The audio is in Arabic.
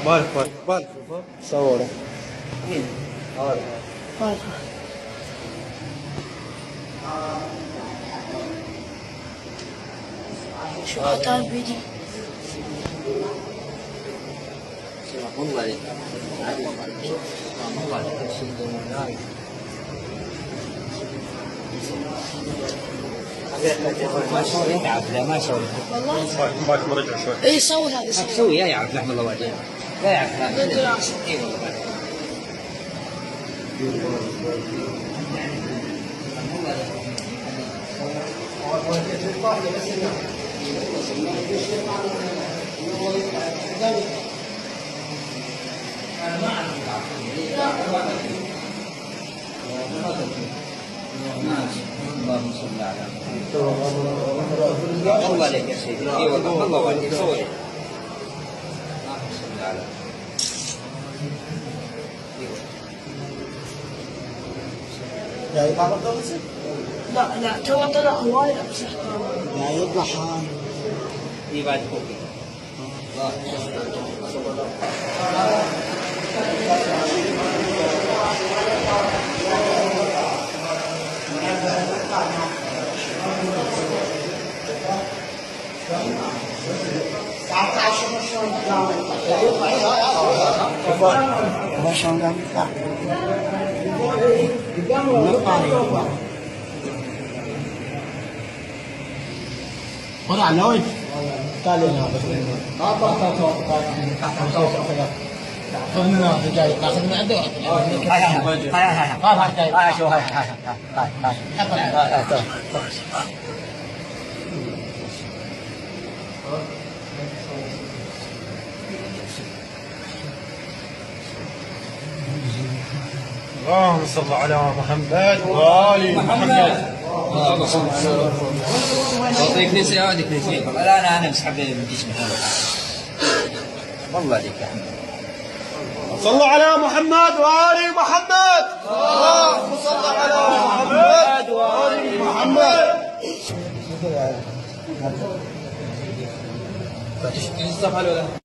بالك بالك بالك صوره. مين؟ هذا شو حطها بيدي. والله عليك. والله عليك. ما شلون يتعب لا ما شلون والله باك مرجع شوي. اي صور هذه ما تسوي يا يعرف لحم الله وجهه لا يعرف اي اللهم صل على محمد الله عليك يا سيدي اي والله الله عليك صوري اللهم صل على جاي يطلع الدرس؟ لا لا تو طلع هواي لابسه. جاي يطلع حان. اي بعد فوقي ما شلون قام يطلع؟ طلع لوين؟ قال لي انا بس خذنا جاي تاخذ من عنده هاي شو هاي اللهم صل على محمد وآل محمد. اعطيك نسي اوديك نسي لا انا امسح من جسمي والله عليك يا حمد صلوا على محمد وآل محمد. اللهم صل على محمد وآل محمد. الصفحه الاولى